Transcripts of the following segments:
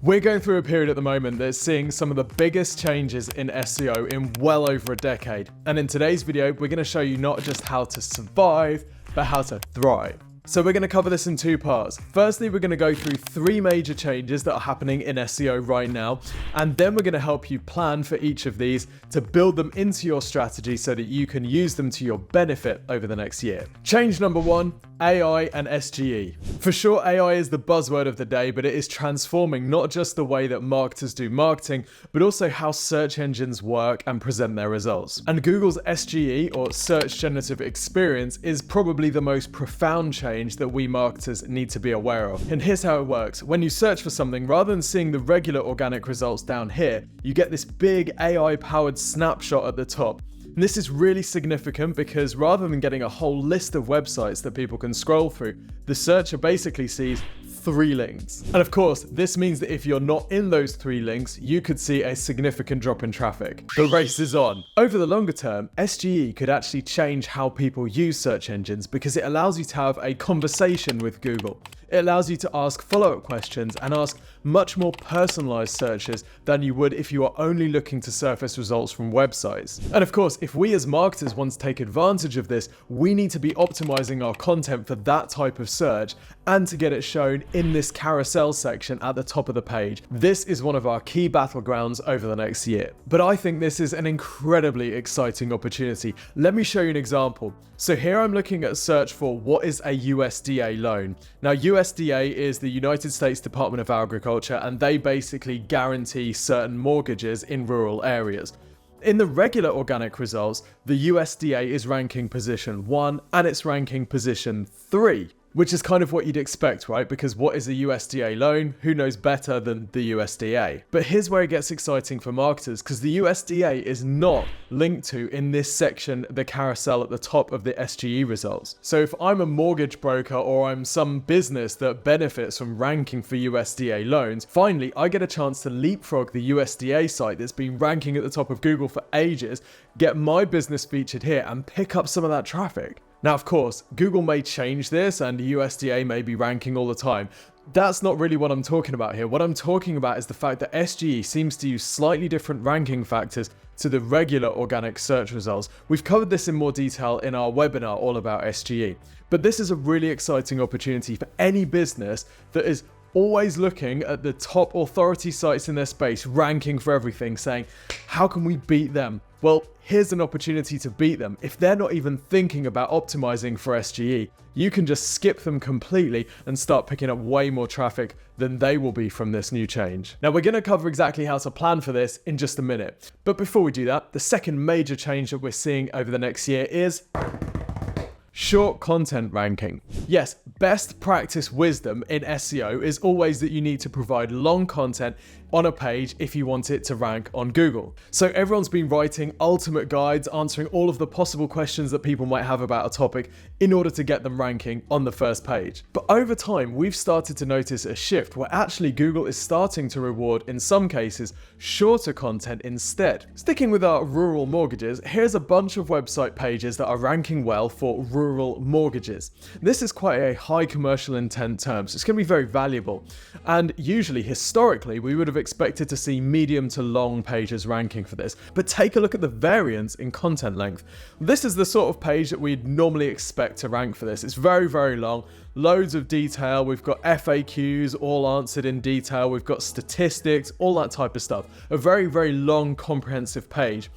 We're going through a period at the moment that's seeing some of the biggest changes in SEO in well over a decade. And in today's video, we're going to show you not just how to survive, but how to thrive. So we're going to cover this in two parts. Firstly, we're going to go through three major changes that are happening in SEO right now, and then we're going to help you plan for each of these to build them into your strategy so that you can use them to your benefit over the next year. Change number one, AI and SGE. For sure, AI is the buzzword of the day, but it is transforming not just the way that marketers do marketing, but also how search engines work and present their results. And Google's SGE, or Search Generative Experience, is probably the most profound change that we marketers need to be aware of. And here's how it works. When you search for something, rather than seeing the regular organic results down here, you get this big AI-powered snapshot at the top. And this is really significant because rather than getting a whole list of websites that people can scroll through, the searcher basically sees 3 links. And of course, this means that if you're not in those 3 links, you could see a significant drop in traffic. The race is on. Over the longer term, SGE could actually change how people use search engines because it allows you to have a conversation with Google. It allows you to ask follow-up questions and ask much more personalized searches than you would if you are only looking to surface results from websites. And of course, if we as marketers want to take advantage of this, we need to be optimizing our content for that type of search and to get it shown in this carousel section at the top of the page. This is one of our key battlegrounds over the next year. But I think this is an incredibly exciting opportunity. Let me show you an example. So here I'm looking at a search for what is a USDA loan. Now, USDA is the United States Department of Agriculture, and they basically guarantee certain mortgages in rural areas. In the regular organic results, the USDA is ranking position 1 and it's ranking position 3. Which is kind of what you'd expect, right? Because what is a USDA loan? Who knows better than the USDA? But here's where it gets exciting for marketers, because the USDA is not linked to in this section, the carousel at the top of the SGE results. So if I'm a mortgage broker or I'm some business that benefits from ranking for USDA loans, finally I get a chance to leapfrog the USDA site that's been ranking at the top of Google for ages, get my business featured here and pick up some of that traffic. Now, of course, Google may change this and the USDA may be ranking all the time. That's not really what I'm talking about here. What I'm talking about is the fact that SGE seems to use slightly different ranking factors to the regular organic search results. We've covered this in more detail in our webinar all about SGE. But this is a really exciting opportunity for any business that is always looking at the top authority sites in their space, ranking for everything, saying, how can we beat them? Well, here's an opportunity to beat them. If they're not even thinking about optimizing for SGE, you can just skip them completely and start picking up way more traffic than they will be from this new change. Now, we're going to cover exactly how to plan for this in just a minute. But before we do that, the second major change that we're seeing over the next year is short content ranking. Yes, best practice wisdom in SEO is always that you need to provide long content on a page if you want it to rank on Google. So everyone's been writing ultimate guides, answering all of the possible questions that people might have about a topic in order to get them ranking on the first page. But over time, we've started to notice a shift where actually Google is starting to reward, in some cases, shorter content instead. Sticking with our rural mortgages, here's a bunch of website pages that are ranking well for rural mortgages. This is quite a high commercial intent term, so it's going to be very valuable. And usually, historically, we would have expected to see medium to long pages ranking for this, but take a look at the variance in content length. This is the sort of page that we'd normally expect to rank for this. It's very, very long, loads of detail. We've got FAQs all answered in detail. We've got statistics, all that type of stuff. A very, very long, comprehensive page.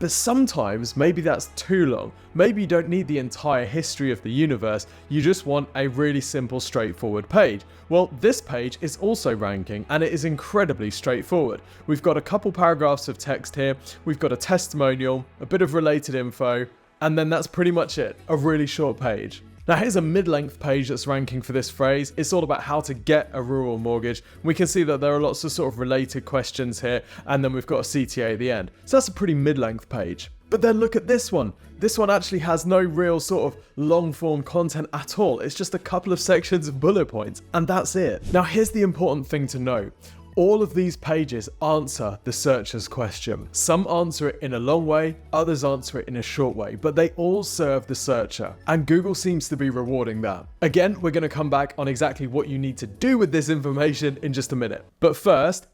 But sometimes, maybe that's too long. Maybe you don't need the entire history of the universe, you just want a really simple, straightforward page. Well, this page is also ranking, and it is incredibly straightforward. We've got a couple paragraphs of text here, we've got a testimonial, a bit of related info, and then that's pretty much it, a really short page. Now here's a mid-length page that's ranking for this phrase. It's all about how to get a rural mortgage. We can see that there are lots of sort of related questions here, and then we've got a CTA at the end. So that's a pretty mid-length page. But then look at this one. This one actually has no real sort of long-form content at all. It's just a couple of sections of bullet points, and that's it. Now here's the important thing to know. All of these pages answer the searcher's question. Some answer it in a long way, others answer it in a short way, but they all serve the searcher, and Google seems to be rewarding that. Again, we're going to come back on exactly what you need to do with this information in just a minute. But first,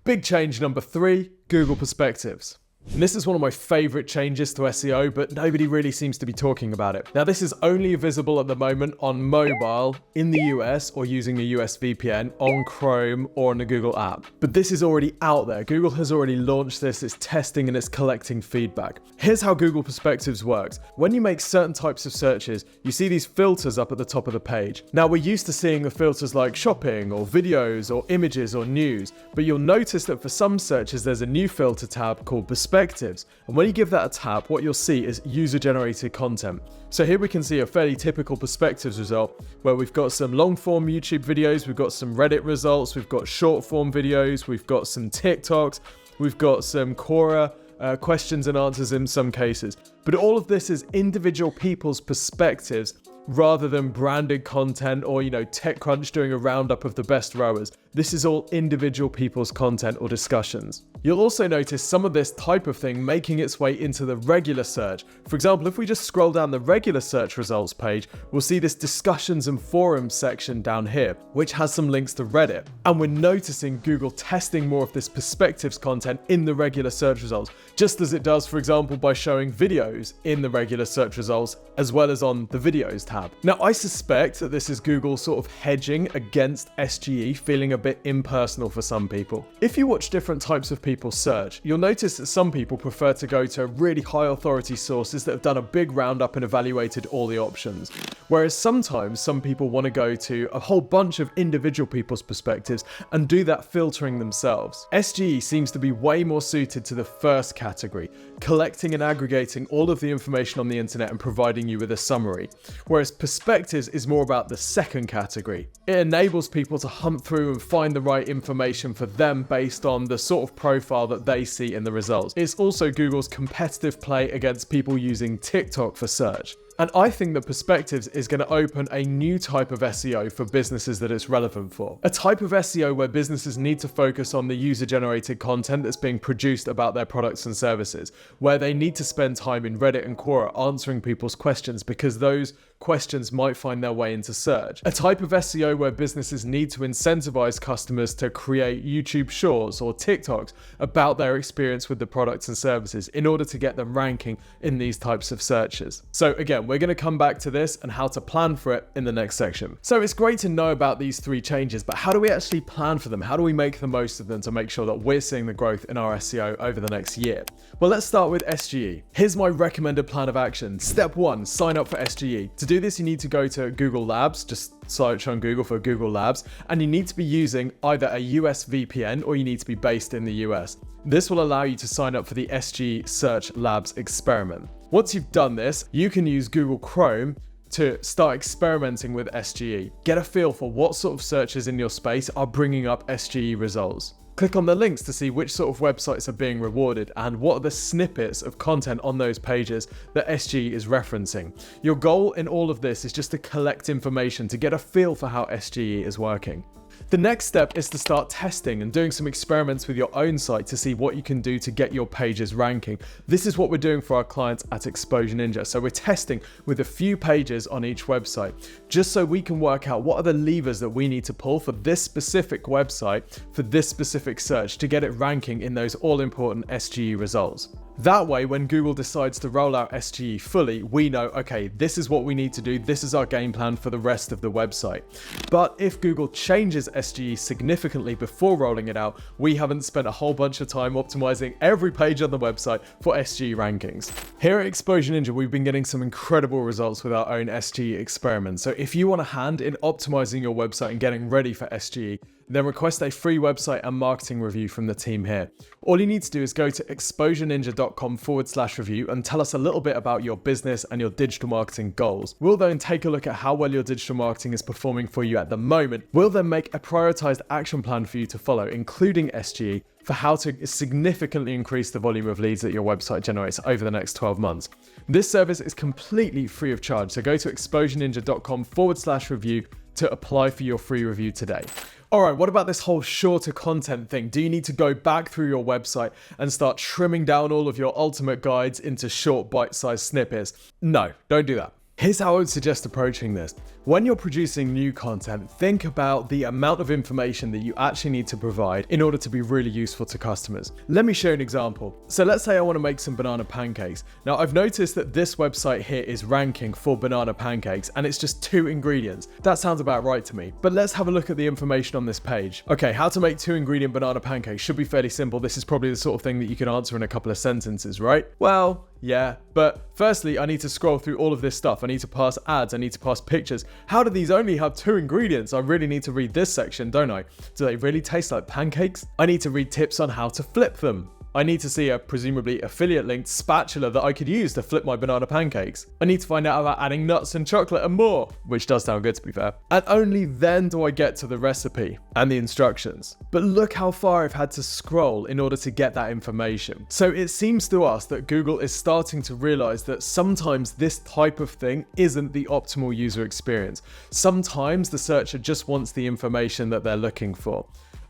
big change number 3, Google Perspectives. And this is one of my favorite changes to SEO, but nobody really seems to be talking about it. Now, this is only visible at the moment on mobile in the US or using a US VPN on Chrome or on a Google app. But this is already out there. Google has already launched this, it's testing and it's collecting feedback. Here's how Google Perspectives works. When you make certain types of searches, you see these filters up at the top of the page. Now, we're used to seeing the filters like shopping or videos or images or news, but you'll notice that for some searches, there's a new filter tab called Perspectives. And when you give that a tap, what you'll see is user-generated content. So here we can see a fairly typical Perspectives result where we've got some long-form YouTube videos, we've got some Reddit results, we've got short-form videos, we've got some TikToks, we've got some Quora questions and answers in some cases. But all of this is individual people's perspectives rather than branded content or, TechCrunch doing a roundup of the best rowers. This is all individual people's content or discussions. You'll also notice some of this type of thing making its way into the regular search. For example, if we just scroll down the regular search results page, we'll see this discussions and forums section down here, which has some links to Reddit. And we're noticing Google testing more of this perspectives content in the regular search results, just as it does, for example, by showing videos in the regular search results, as well as on the videos tab. Now, I suspect that this is Google sort of hedging against SGE feeling a bit impersonal for some people. If you watch different types of people search, you'll notice that some people prefer to go to really high authority sources that have done a big roundup and evaluated all the options. Whereas sometimes some people want to go to a whole bunch of individual people's perspectives and do that filtering themselves. SGE seems to be way more suited to the first category, collecting and aggregating all of the information on the internet and providing you with a summary. Whereas Perspectives is more about the second category. It enables people to hunt through and find the right information for them based on the sort of profile that they see in the results. It's also Google's competitive play against people using TikTok for search. And I think that Perspectives is going to open a new type of SEO for businesses that it's relevant for. A type of SEO where businesses need to focus on the user-generated content that's being produced about their products and services, where they need to spend time in Reddit and Quora answering people's questions because those questions might find their way into search. A type of SEO where businesses need to incentivize customers to create YouTube shorts or TikToks about their experience with the products and services in order to get them ranking in these types of searches. So again, we're going to come back to this and how to plan for it in the next section. So it's great to know about these 3 changes, but how do we actually plan for them? How do we make the most of them to make sure that we're seeing the growth in our SEO over the next year? Well, let's start with SGE. Here's my recommended plan of action. Step 1, sign up for SGE. To do this, you need to go to Google Labs, just search on Google for Google Labs, and you need to be using either a US VPN or you need to be based in the US. This will allow you to sign up for the SGE Search Labs experiment. Once you've done this, you can use Google Chrome to start experimenting with SGE. Get a feel for what sort of searches in your space are bringing up SGE results. Click on the links to see which sort of websites are being rewarded and what are the snippets of content on those pages that SGE is referencing. Your goal in all of this is just to collect information to get a feel for how SGE is working. The next step is to start testing and doing some experiments with your own site to see what you can do to get your pages ranking. This is what we're doing for our clients at Exposure Ninja. So we're testing with a few pages on each website, just so we can work out what are the levers that we need to pull for this specific website, for this specific search, to get it ranking in those all-important SGE results. That way, when Google decides to roll out SGE fully, we know, okay, this is what we need to do. This is our game plan for the rest of the website. But if Google changes SGE significantly before rolling it out, we haven't spent a whole bunch of time optimizing every page on the website for SGE rankings. Here at Exposure Ninja, we've been getting some incredible results with our own SGE experiments. So if you want a hand in optimizing your website and getting ready for SGE, then request a free website and marketing review from the team here. All you need to do is go to exposureninja.com/review and tell us a little bit about your business and your digital marketing goals. We'll then take a look at how well your digital marketing is performing for you at the moment. We'll then make a prioritized action plan for you to follow, including SGE, for how to significantly increase the volume of leads that your website generates over the next 12 months. This service is completely free of charge, so go to exposureninja.com/review to apply for your free review today. Alright, what about this whole shorter content thing? Do you need to go back through your website and start trimming down all of your ultimate guides into short bite-sized snippets? No, don't do that. Here's how I would suggest approaching this. When you're producing new content, think about the amount of information that you actually need to provide in order to be really useful to customers. Let me show you an example. So let's say I want to make some banana pancakes. Now I've noticed that this website here is ranking for banana pancakes and it's just 2 ingredients. That sounds about right to me. But let's have a look at the information on this page. Okay, how to make 2 ingredient banana pancakes should be fairly simple. This is probably the sort of thing that you can answer in a couple of sentences, right? Well, yeah, but firstly, I need to scroll through all of this stuff. I need to pass ads, I need to pass pictures. How do these only have 2 ingredients? I really need to read this section, don't I? Do they really taste like pancakes? I need to read tips on how to flip them. I need to see a presumably affiliate linked spatula that I could use to flip my banana pancakes. I need to find out about adding nuts and chocolate and more, which does sound good to be fair. And only then do I get to the recipe and the instructions. But look how far I've had to scroll in order to get that information. So it seems to us that Google is starting to realize that sometimes this type of thing isn't the optimal user experience. Sometimes the searcher just wants the information that they're looking for.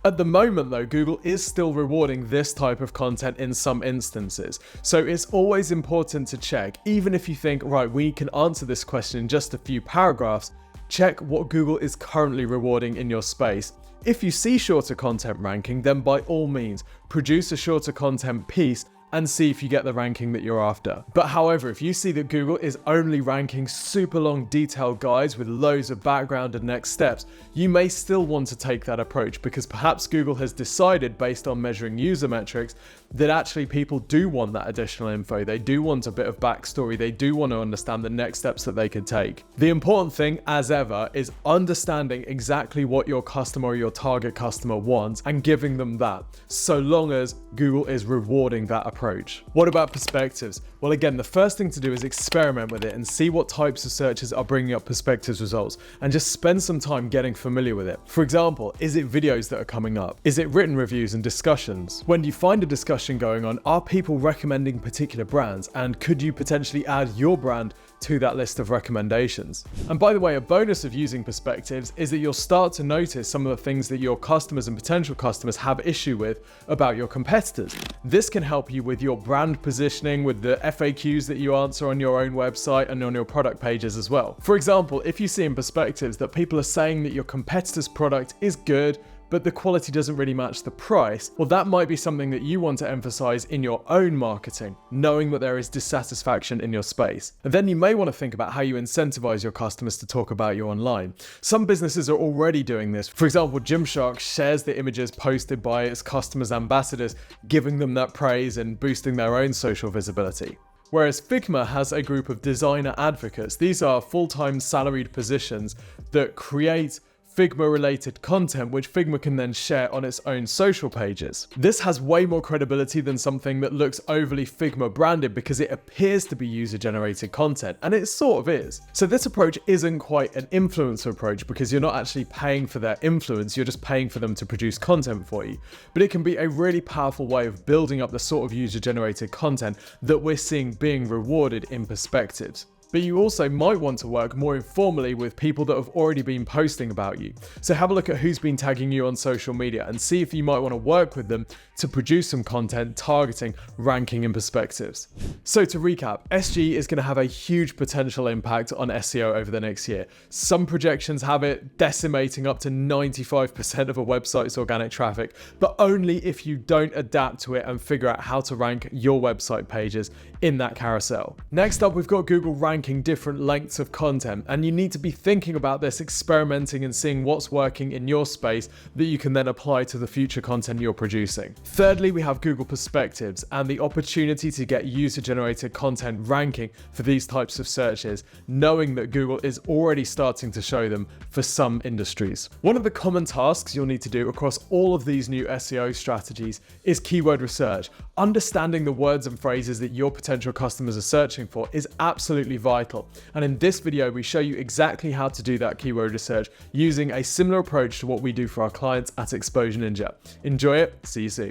At the moment though, Google is still rewarding this type of content in some instances. So it's always important to check, even if you think, right, we can answer this question in just a few paragraphs, check what Google is currently rewarding in your space. If you see shorter content ranking, then by all means, produce a shorter content piece and see if you get the ranking that you're after. But however, if you see that Google is only ranking super long detailed guides with loads of background and next steps, you may still want to take that approach because perhaps Google has decided based on measuring user metrics that actually people do want that additional info. They do want a bit of backstory. They do want to understand the next steps that they could take. The important thing, as ever, is understanding exactly what your customer or your target customer wants and giving them that, so long as Google is rewarding that approach. What about perspectives? Well, again, the first thing to do is experiment with it and see what types of searches are bringing up perspectives results and just spend some time getting familiar with it. For example, is it videos that are coming up? Is it written reviews and discussions? When you find a discussion going on, are people recommending particular brands? And could you potentially add your brand to that list of recommendations? And by the way, a bonus of using perspectives is that you'll start to notice some of the things that your customers and potential customers have issue with about your competitors. This can help you with your brand positioning, with the FAQs that you answer on your own website and on your product pages as well. For example, if you see in perspectives that people are saying that your competitor's product is good, but the quality doesn't really match the price, well, that might be something that you want to emphasize in your own marketing, knowing that there is dissatisfaction in your space. And then you may want to think about how you incentivize your customers to talk about you online. Some businesses are already doing this. For example, Gymshark shares the images posted by its customers' ambassadors, giving them that praise and boosting their own social visibility. Whereas Figma has a group of designer advocates. These are full-time salaried positions that create Figma-related content, which Figma can then share on its own social pages. This has way more credibility than something that looks overly Figma branded because it appears to be user-generated content, and it sort of is. So this approach isn't quite an influencer approach because you're not actually paying for their influence, you're just paying for them to produce content for you. But it can be a really powerful way of building up the sort of user-generated content that we're seeing being rewarded in perspectives. But you also might want to work more informally with people that have already been posting about you. So have a look at who's been tagging you on social media and see if you might want to work with them to produce some content targeting ranking and perspectives. So to recap, SG is going to have a huge potential impact on SEO over the next year. Some projections have it decimating up to 95% of a website's organic traffic, but only if you don't adapt to it and figure out how to rank your website pages in that carousel. Next up, we've got Google ranking different lengths of content, and you need to be thinking about this, experimenting and seeing what's working in your space that you can then apply to the future content you're producing. Thirdly, we have Google Perspectives and the opportunity to get user-generated content ranking for these types of searches, knowing that Google is already starting to show them for some industries. One of the common tasks you'll need to do across all of these new SEO strategies is keyword research. Understanding the words and phrases that your potential customers are searching for is absolutely vital. And in this video, we show you exactly how to do that keyword research using a similar approach to what we do for our clients at Exposure Ninja. Enjoy it. See you soon.